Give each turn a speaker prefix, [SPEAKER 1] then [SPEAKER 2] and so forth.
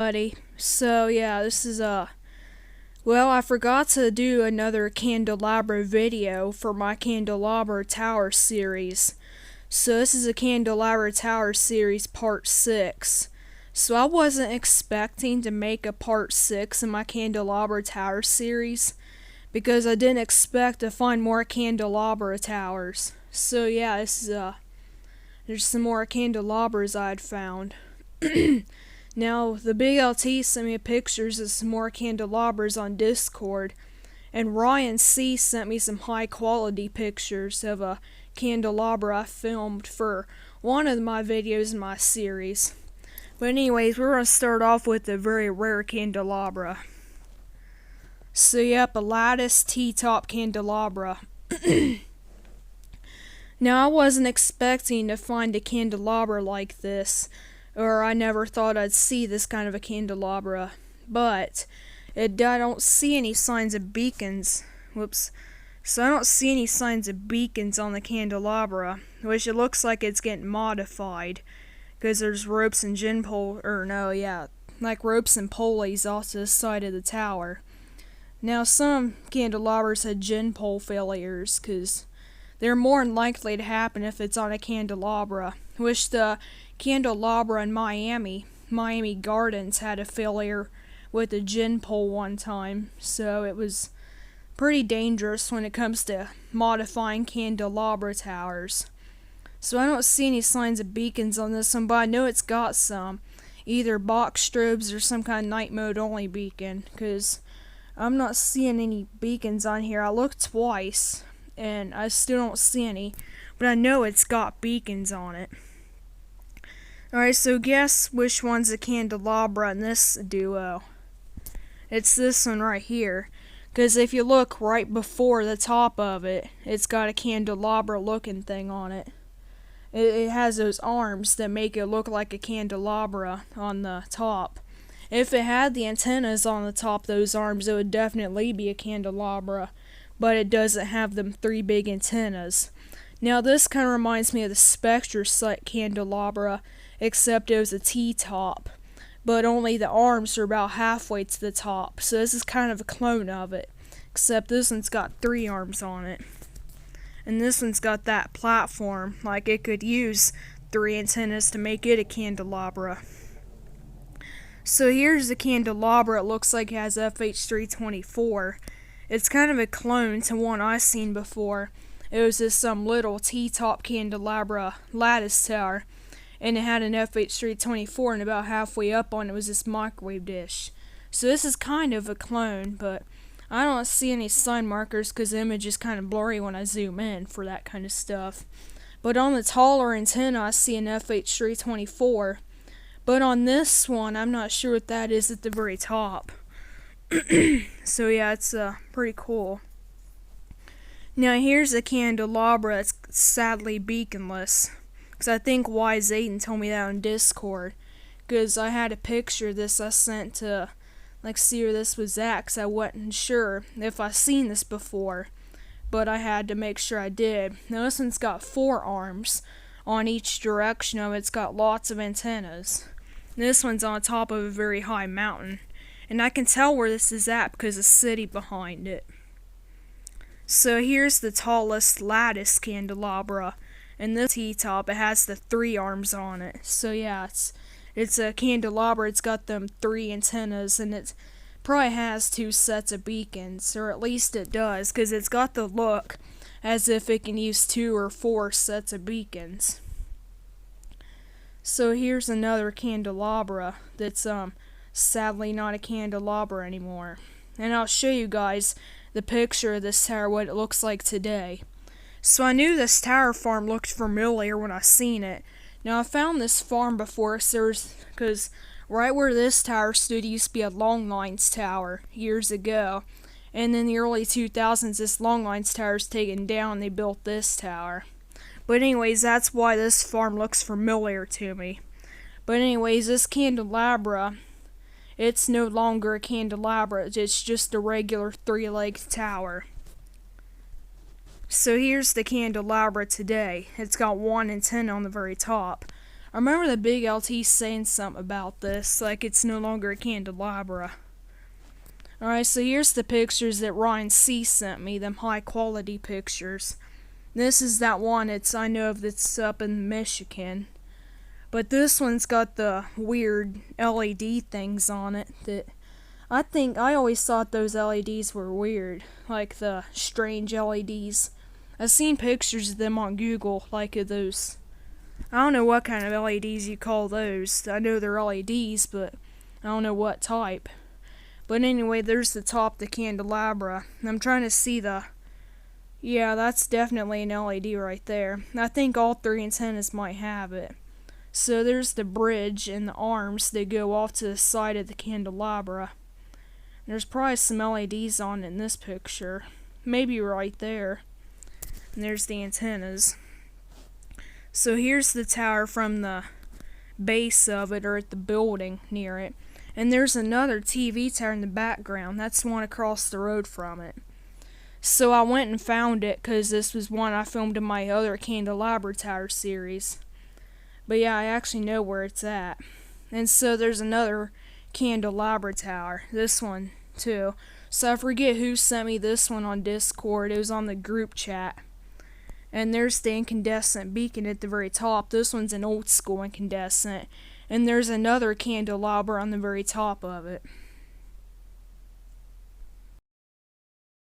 [SPEAKER 1] Buddy. So yeah, this is well, I forgot to do another Candelabra video for my Candelabra Tower series. So this is a Candelabra Tower series part 6. So I wasn't expecting to make a part 6 in my Candelabra Tower series because I didn't expect to find more Candelabra towers. So yeah, this is there's some more candelabras I'd found. Now, the Big LT sent me pictures of some more candelabras on Discord, and Ryan C sent me some high quality pictures of a candelabra I filmed for one of my videos in my series. But anyways, we're going to start off with a very rare candelabra. So yep, a lattice T-top candelabra. Now, I wasn't expecting to find a candelabra like this, or I never thought I'd see this kind of a candelabra, but I don't see any signs of beacons. So I don't see any signs of beacons on the candelabra, which it looks like it's getting modified, because there's ropes and ropes and pulleys off to the side of the tower. Now, some candelabras had gin pole failures, because they're more than likely to happen if it's on a candelabra, which the candelabra in Miami Gardens, had a failure with a gin pole one time, so it was pretty dangerous when it comes to modifying candelabra towers. So I don't see any signs of beacons on this one, but I know it's got some, either box strobes or some kind of night mode only beacon, because I'm not seeing any beacons on here. I looked twice and I still don't see any, but I know it's got beacons on it. Alright, so guess which one's a candelabra in this duo. It's this one right here, because if you look right before the top of it, it's got a candelabra looking thing on it. It has those arms that make it look like a candelabra on the top. If it had the antennas on the top of those arms, it would definitely be a candelabra, but it doesn't have them 3 big antennas. Now this kind of reminds me of the Spectre Sight candelabra, except it was a T-top, but only the arms are about halfway to the top, so this is kind of a clone of it, except this one's got 3 arms on it. And this one's got that platform, like it could use 3 antennas to make it a candelabra. So here's the candelabra. It looks like it has FH324. It's kind of a clone to one I've seen before. It was this little T-top candelabra lattice tower, and it had an FH324, and about halfway up on it was this microwave dish. So this is kind of a clone, but I don't see any sign markers because the image is kind of blurry when I zoom in for that kind of stuff. But on the taller antenna, I see an FH324. But on this one, I'm not sure what that is at the very top. So yeah, it's pretty cool. Now here's a candelabra that's sadly beaconless, because I think Wise Aiden told me that on Discord, because I had a picture of this I sent to see where this was at, because I wasn't sure if I seen this before, but I had to make sure I did. Now this one's got 4 arms on each direction of it. It's got lots of antennas. This one's on top of a very high mountain, and I can tell where this is at because of the city behind it. So here's the tallest lattice candelabra, and this T-top, it has the 3 arms on it. So yeah, it's a candelabra. It's got them 3 antennas, and it probably has 2 sets of beacons, or at least it does, because it's got the look as if it can use 2 or 4 sets of beacons. So here's another candelabra that's sadly not a candelabra anymore, and I'll show you guys the picture of this tower, what it looks like today. So I knew this tower farm looked familiar when I seen it. Now I found this farm before, because right where this tower stood used to be a long lines tower years ago, and in the early 2000s this long lines tower was taken down and they built this tower. But anyways, that's why this farm looks familiar to me. But anyways, this candelabra, it's no longer a candelabra, it's just a regular 3-legged tower. So here's the candelabra today. It's got 1 antenna on the very top. I remember the big LT saying something about this, like it's no longer a candelabra. Alright, so here's the pictures that Ryan C. sent me, them high quality pictures. This is that one I know of that's up in Michigan. But this one's got the weird LED things on it that I always thought those LEDs were weird, like the strange LEDs. I've seen pictures of them on Google, like of those. I don't know what kind of LEDs you call those. I know they're LEDs, but I don't know what type. But anyway, there's the top, the candelabra. I'm trying to see yeah, that's definitely an LED right there. I think all three antennas might have it. So there's the bridge and the arms that go off to the side of the candelabra. There's probably some LEDs on it in this picture. Maybe right there. And there's the antennas. So here's the tower from the base of it, or at the building near it. And there's another TV tower in the background. That's the one across the road from it. So I went and found it because this was one I filmed in my other Candelabra Tower series. But yeah, I actually know where it's at. And so there's another Candelabra Tower. This one too. So I forget who sent me this one on Discord. It was on the group chat. And there's the incandescent beacon at the very top. This one's an old school incandescent. And there's another candelabra on the very top of it.